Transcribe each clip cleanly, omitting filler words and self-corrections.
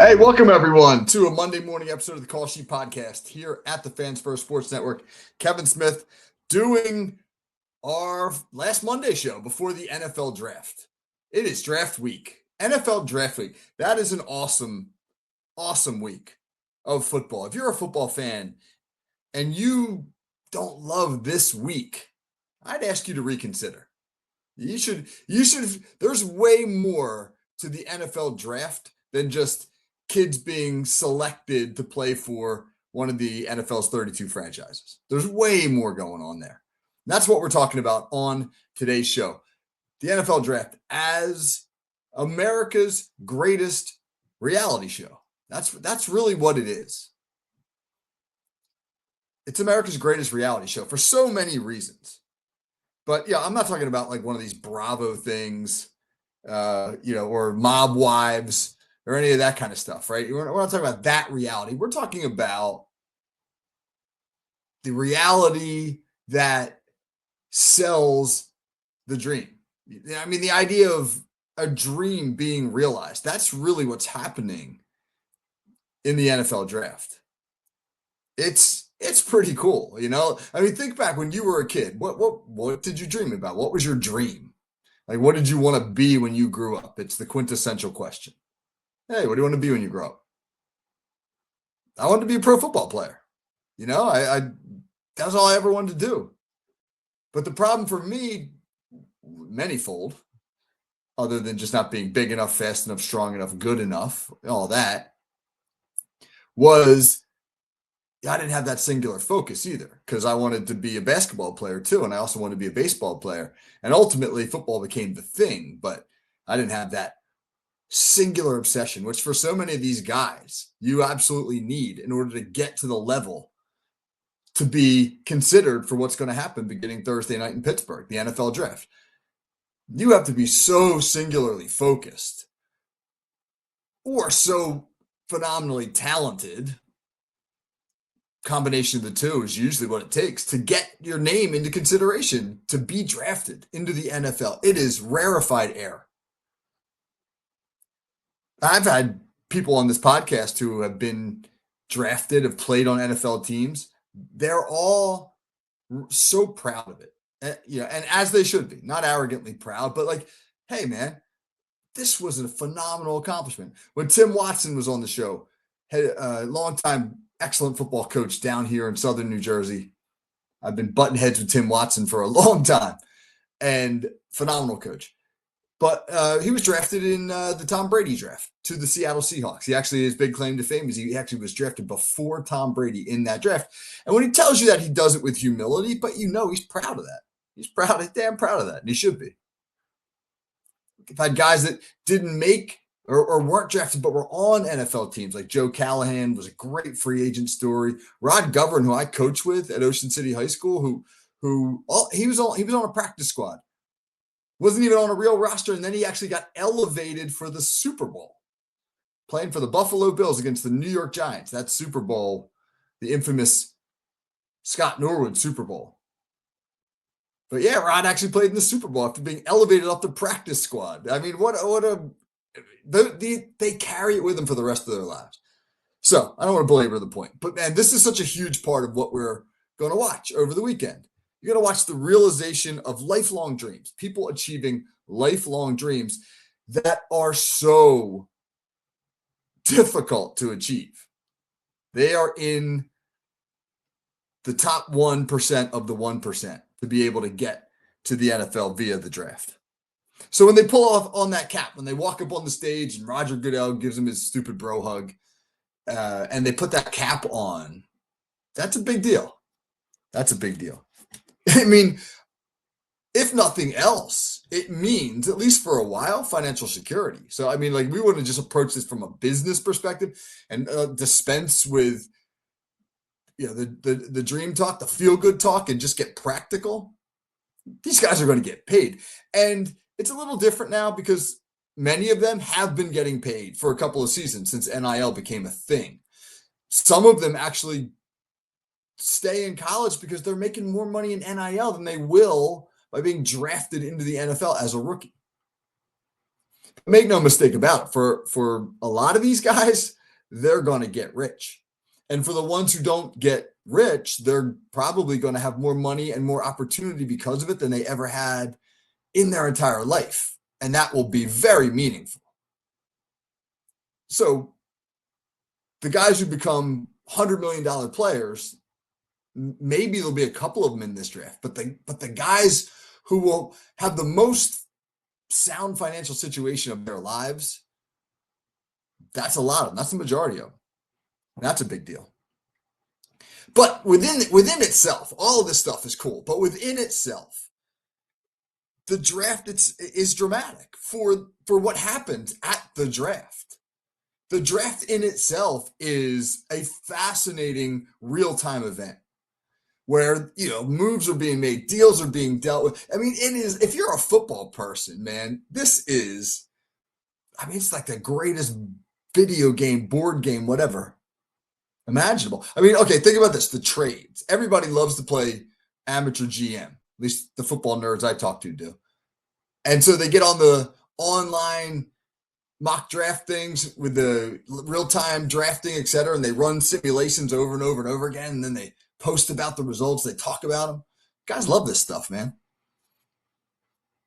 Hey, welcome everyone to a Monday morning episode of the Call Sheet Podcast here at the Fans First Sports Network. Kevin Smith doing our last Monday show before the NFL draft. It is draft week, NFL draft week. That is an awesome, awesome week of football. If you're a football fan and you don't love this week, I'd ask you to reconsider. There's way more to the NFL draft than just kids being selected to play for one of the NFL's 32 franchises. There's way more going on there. And that's what we're talking about on today's show. The NFL draft as America's greatest reality show. That's really what it is. It's America's greatest reality show for so many reasons. But yeah, I'm not talking about like one of these Bravo things, or Mob Wives or any of that kind of stuff, right? We're not talking about that reality. We're talking about the reality that sells the dream. I mean, the idea of a dream being realized. That's really what's happening in the NFL draft. It's pretty cool, you know? I mean, think back when you were a kid. What did you dream about? What was your dream? Like, what did you want to be when you grew up? It's the quintessential question. Hey, what do you want to be when you grow up? I wanted to be a pro football player. You know, I that's all I ever wanted to do. But the problem for me, manyfold, other than just not being big enough, fast enough, strong enough, good enough, all that, was I didn't have that singular focus either, because I wanted to be a basketball player too. And I also wanted to be a baseball player. And ultimately, football became the thing, but I didn't have that singular obsession, which for so many of these guys, you absolutely need in order to get to the level to be considered for what's going to happen beginning Thursday night in Pittsburgh, the NFL draft. You have to be so singularly focused or so phenomenally talented. Combination of the two is usually what it takes to get your name into consideration to be drafted into the NFL. It is rarefied air. I've had people on this podcast who have been drafted, have played on NFL teams. They're all so proud of it. And as they should be, not arrogantly proud, but like, hey, man, this was a phenomenal accomplishment. When Tim Watson was on the show, had a longtime excellent football coach down here in Southern New Jersey. I've been butting heads with Tim Watson for a long time, and phenomenal coach. But he was drafted in the Tom Brady draft to the Seattle Seahawks. He actually, his big claim to fame is he actually was drafted before Tom Brady in that draft. And when he tells you that, he does it with humility, but you know he's proud of that. He's damn proud of that, and he should be. I've had guys that didn't make or weren't drafted, but were on NFL teams, like Joe Callahan was a great free agent story. Rod Govern, who I coach with at Ocean City High School, he was on a practice squad. Wasn't even on a real roster, and then he actually got elevated for the Super Bowl, playing for the Buffalo Bills against the New York Giants. That Super Bowl, the infamous Scott Norwood Super Bowl. But yeah, Rod actually played in the Super Bowl after being elevated off the practice squad. I mean, they carry it with them for the rest of their lives. So I don't want to belabor the point, but man, this is such a huge part of what we're going to watch over the weekend. You're going to watch the realization of lifelong dreams, people achieving lifelong dreams that are so difficult to achieve. They are in the top 1% of the 1% to be able to get to the NFL via the draft. So when they pull off on that cap, when they walk up on the stage and Roger Goodell gives him his stupid bro hug, and they put that cap on, that's a big deal. That's a big deal. I mean, if nothing else, it means, at least for a while, financial security. So, I mean, like, we want to just approach this from a business perspective and dispense with, the dream talk, the feel-good talk, and just get practical. These guys are going to get paid. And it's a little different now because many of them have been getting paid for a couple of seasons since NIL became a thing. Some of them actually stay in college because they're making more money in NIL than they will by being drafted into the NFL as a rookie. Make no mistake about it, for a lot of these guys, they're going to get rich. And for the ones who don't get rich, they're probably going to have more money and more opportunity because of it than they ever had in their entire life. And that will be very meaningful. So the guys who become $100 million players, maybe there'll be a couple of them in this draft, but the guys who will have the most sound financial situation of their lives, that's a lot of them. That's the majority of them. That's a big deal. But within itself, all of this stuff is cool. But within itself, the draft is dramatic for what happened at the draft. The draft in itself is a fascinating real-time event where, moves are being made, deals are being dealt with. I mean, it is, if you're a football person, man, it's like the greatest video game, board game, whatever imaginable. I mean, okay, think about this, the trades. Everybody loves to play amateur GM, at least the football nerds I talk to do. And so they get on the online mock draft things with the real-time drafting, et cetera, and they run simulations over and over and over again, and then they post about the results, they talk about them. Guys love this stuff, man.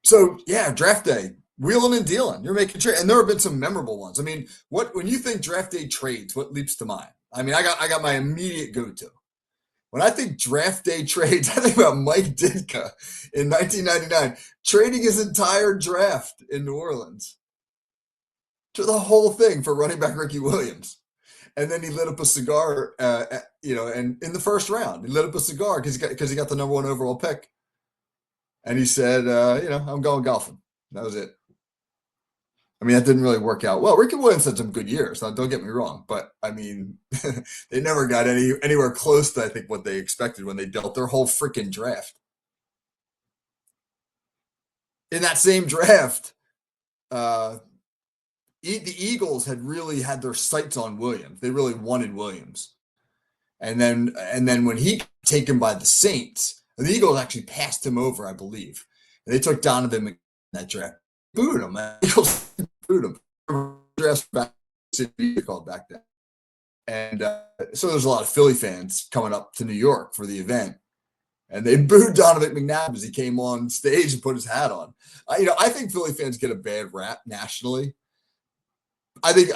So, yeah, draft day, wheeling and dealing. You're making trades, and there have been some memorable ones. I mean, when you think draft day trades, what leaps to mind? I mean, I got my immediate go-to. When I think draft day trades, I think about Mike Ditka in 1999 trading his entire draft in New Orleans to the whole thing for running back Ricky Williams. And then he lit up a cigar, and in the first round, he lit up a cigar because he got the number 1 overall pick. And he said, I'm going golfing. That was it. I mean, that didn't really work out well. Ricky Williams had some good years. Now, don't get me wrong, but I mean, they never got anywhere close to, I think, what they expected when they dealt their whole freaking draft. In that same draft, the Eagles had really had their sights on Williams. They really wanted Williams, and then when he got taken by the Saints, the Eagles actually passed him over, I believe. And they took Donovan McNabb in that draft, booed him. Man. Eagles booed him. Draft back called back then, and so there's a lot of Philly fans coming up to New York for the event, and they booed Donovan McNabb as he came on stage and put his hat on. I think Philly fans get a bad rap nationally. I think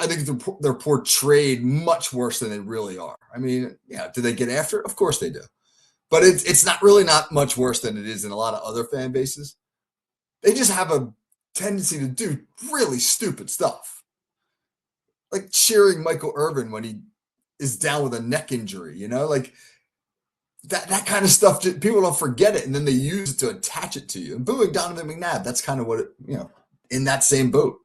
they're portrayed much worse than they really are. I mean, yeah, do they get after it? Of course they do. But it's not much worse than it is in a lot of other fan bases. They just have a tendency to do really stupid stuff. Like cheering Michael Irvin when he is down with a neck injury, like that kind of stuff. People don't forget it, and then they use it to attach it to you. And booing Donovan McNabb, that's kind of what it, in that same boat.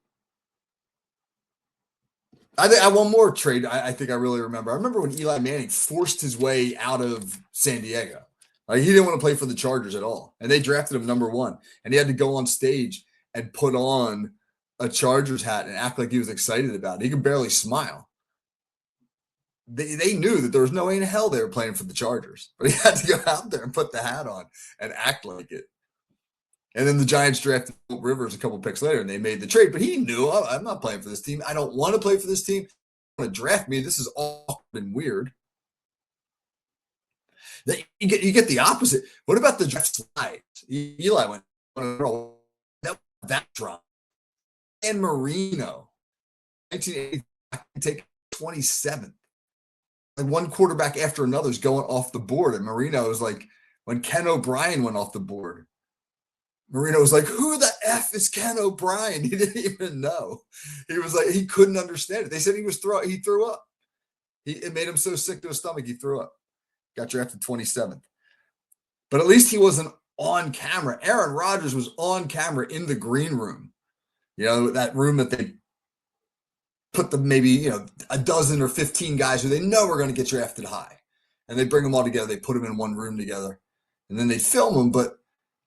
I think one more trade I think I really remember. I remember when Eli Manning forced his way out of San Diego. Like, he didn't want to play for the Chargers at all. And they drafted him number 1. And he had to go on stage and put on a Chargers hat and act like he was excited about it. He could barely smile. They knew that there was no way in hell they were playing for the Chargers. But he had to go out there and put the hat on and act like it. And then the Giants drafted Rivers a couple picks later, and they made the trade. But he knew, I'm not playing for this team. I don't want to play for this team. They want to draft me. This is awkward and weird. You get the opposite. What about the draft slides? Eli went, that drop. Dan Marino, 1980, take 27th. Like, one quarterback after another is going off the board. And Marino was like, when Ken O'Brien went off the board, Marino was like, who the F is Ken O'Brien? He didn't even know. He was like, he couldn't understand it. They said he threw up. It made him so sick to his stomach, he threw up. Got drafted 27th. But at least he wasn't on camera. Aaron Rodgers was on camera in the green room. That room that they put maybe a dozen or 15 guys who they know are going to get drafted high. And they bring them all together. They put them in one room together. And then they film them. But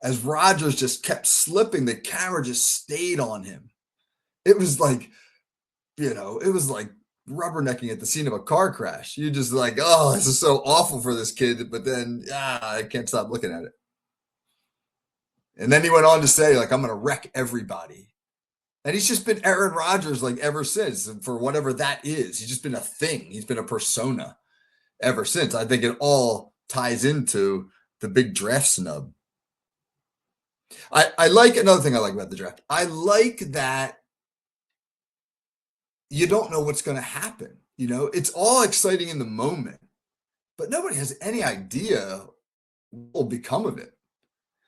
as Rodgers just kept slipping, the camera just stayed on him. It was like, rubbernecking at the scene of a car crash. You're just like, oh, this is so awful for this kid. But then, I can't stop looking at it. And then he went on to say, like, I'm going to wreck everybody. And he's just been Aaron Rodgers like ever since, and for whatever that is. He's just been a thing. He's been a persona ever since. I think it all ties into the big draft snub. I like another thing I like about the draft. I like that you don't know what's going to happen. You know, it's all exciting in the moment, but nobody has any idea what will become of it.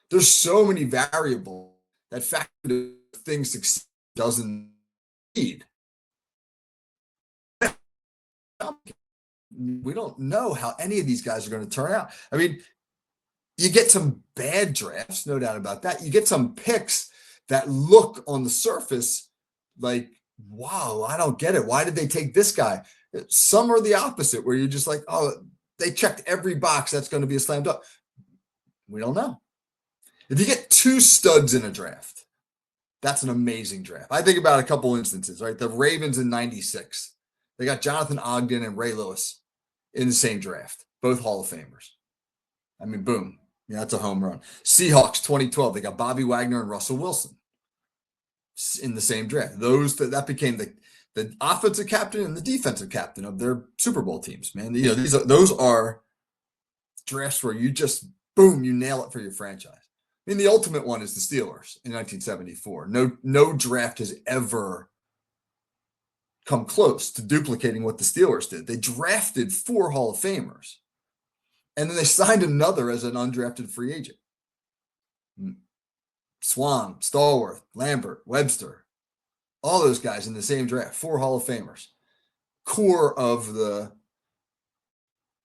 There's so many variables that factor into things succeed doesn't need. We don't know how any of these guys are going to turn out. I mean, you get some bad drafts, no doubt about that. You get some picks that look on the surface like, wow, I don't get it. Why did they take this guy? Some are the opposite, where you're just like, oh, they checked every box. That's going to be a slam dunk. We don't know. If you get two studs in a draft, that's an amazing draft. I think about a couple instances, right? The Ravens in 96. They got Jonathan Ogden and Ray Lewis in the same draft, both Hall of Famers. I mean, boom. Yeah, that's a home run. Seahawks 2012. They got Bobby Wagner and Russell Wilson in the same draft. That became the offensive captain and the defensive captain of their Super Bowl teams. Man, you know, those are drafts where you just boom, you nail it for your franchise. I mean, the ultimate one is the Steelers in 1974. No draft has ever come close to duplicating what the Steelers did. They drafted 4 Hall of Famers, and then they signed another as an undrafted free agent. Swan, Stallworth, Lambert, Webster, all those guys in the same draft, 4 Hall of Famers. Core of the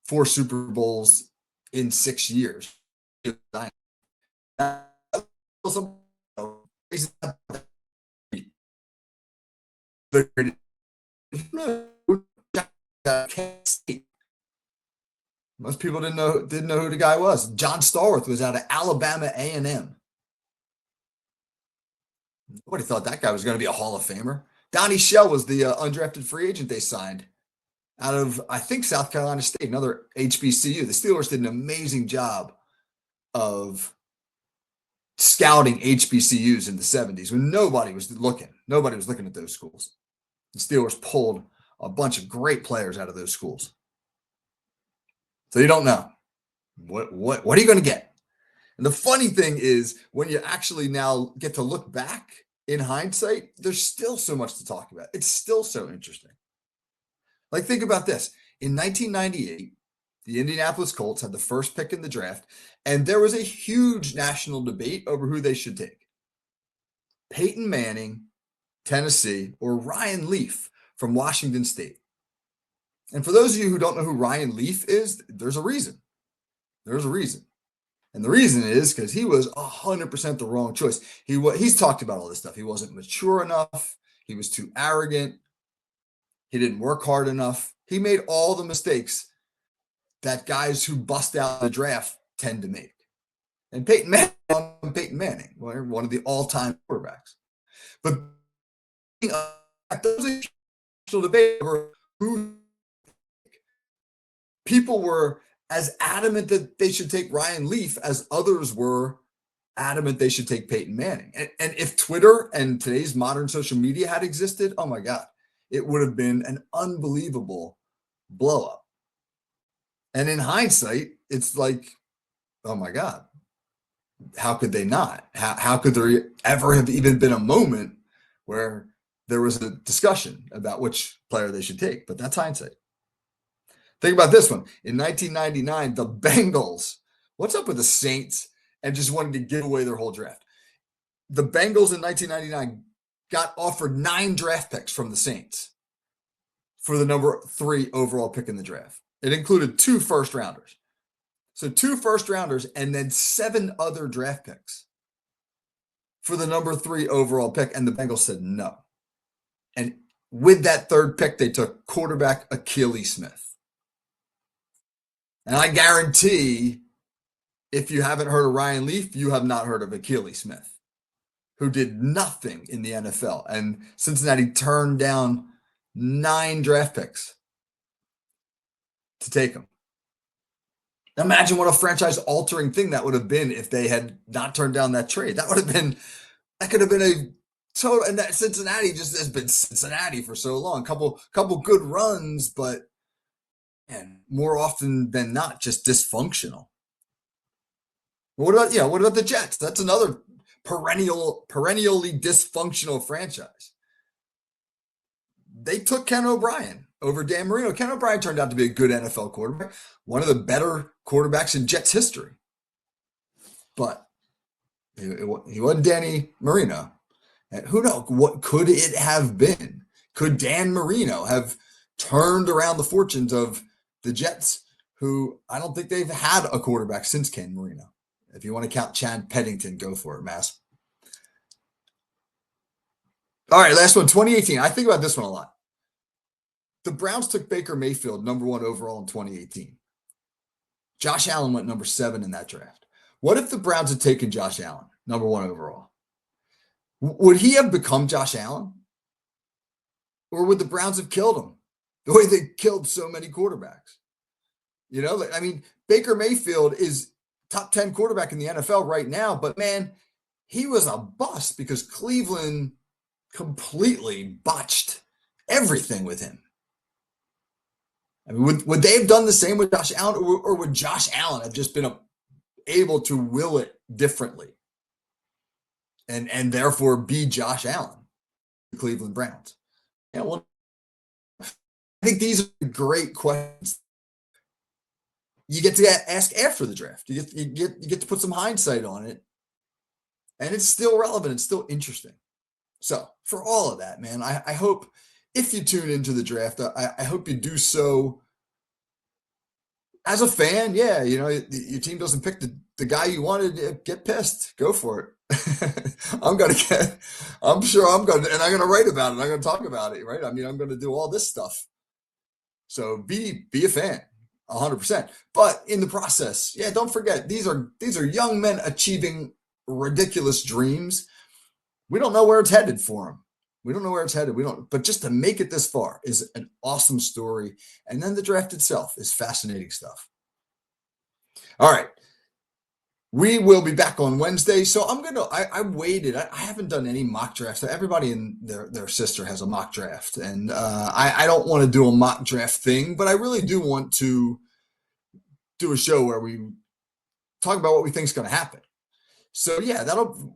4 Super Bowls in 6 years. Most people didn't know who the guy was. John Stallworth was out of Alabama A&M. Nobody thought that guy was going to be a Hall of Famer. Donnie Shell was the undrafted free agent they signed out of, I think, South Carolina State, another HBCU. The Steelers did an amazing job of scouting HBCUs in the 70s when nobody was looking. Nobody was looking at those schools. The Steelers pulled a bunch of great players out of those schools. So you don't know. What are you going to get? And the funny thing is, when you actually now get to look back in hindsight, there's still so much to talk about. It's still so interesting. Like, think about this. In 1998, the Indianapolis Colts had the first pick in the draft, and there was a huge national debate over who they should take. Peyton Manning, Tennessee, or Ryan Leaf from Washington State. And for those of you who don't know who Ryan Leaf is, there's a reason. There's a reason. And the reason is because he was 100% the wrong choice. He's talked about all this stuff. He wasn't mature enough. He was too arrogant. He didn't work hard enough. He made all the mistakes that guys who bust out the draft tend to make. And Peyton Manning, one of the all-time quarterbacks. But those national debate over who people were as adamant that they should take Ryan Leaf as others were adamant they should take Peyton Manning. And if Twitter and today's modern social media had existed, oh my God, it would have been an unbelievable blow up. And in hindsight, it's like, oh my God, how could they not? How could there ever have even been a moment where there was a discussion about which player they should take? But that's hindsight. Think about this one. In 1999, the Bengals, what's up with the Saints and just wanted to give away their whole draft? The Bengals in 1999 got offered 9 draft picks from the Saints for the number 3 overall pick in the draft. It included 2 first rounders. So 2 first rounders and then 7 other draft picks for the number 3 overall pick. And the Bengals said no. And with that 3rd pick, they took quarterback Akili Smith. And I guarantee if you haven't heard of Ryan Leaf, you have not heard of Akili Smith, who did nothing in the NFL. And Cincinnati turned down 9 draft picks to take him. Imagine what a franchise-altering thing that would have been if they had not turned down that trade. That could have been So, and that Cincinnati just has been Cincinnati for so long. Couple good runs, but and more often than not, just dysfunctional. What about the Jets? That's another perennially dysfunctional franchise. They took Ken O'Brien over Dan Marino. Ken O'Brien turned out to be a good NFL quarterback, one of the better quarterbacks in Jets history. But he wasn't Danny Marino. And who knows? What could it have been? Could Dan Marino have turned around the fortunes of the Jets, who I don't think they've had a quarterback since Ken Marino? If you want to count Chad Pennington, go for it, Mass. All right, last one, 2018. I think about this one a lot. The Browns took Baker Mayfield number 1 overall in 2018. Josh Allen went number 7 in that draft. What if the Browns had taken Josh Allen number 1 overall? Would he have become Josh Allen? Or would the Browns have killed him the way they killed so many quarterbacks? You know, I mean, Baker Mayfield is top 10 quarterback in the NFL right now, but man, he was a bust because Cleveland completely botched everything with him. I mean, would they have done the same with Josh Allen, or would Josh Allen have just been able to will it differently and therefore be Josh Allen, the Cleveland Browns? Yeah, well, I think these are great questions. You get to ask after the draft. You get to put some hindsight on it, and it's still relevant. It's still interesting. So for all of that, man, I hope if you tune into the draft, I hope you do so as a fan. Yeah, you know, your team doesn't pick the guy you wanted. Get pissed. Go for it. I'm sure I'm gonna, and I'm gonna write about it. I'm gonna talk about it, right? I mean, I'm gonna do all this stuff. So be a fan, 100%. But in the process, yeah, don't forget these are young men achieving ridiculous dreams. We don't know where it's headed for them. We don't know where it's headed. But just to make it this far is an awesome story. And then the draft itself is fascinating stuff. All right. We will be back on Wednesday. So I waited. I haven't done any mock drafts. Everybody and their sister has a mock draft. And I don't want to do a mock draft thing, but I really do want to do a show where we talk about what we think is going to happen. So yeah,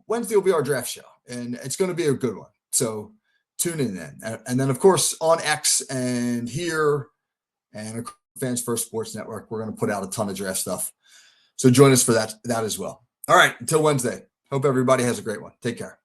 Wednesday will be our draft show, and it's going to be a good one. So tune in then. And then of course on X and here and Fans First Sports Network, we're going to put out a ton of draft stuff. So join us for that as well. All right, until Wednesday. Hope everybody has a great one. Take care.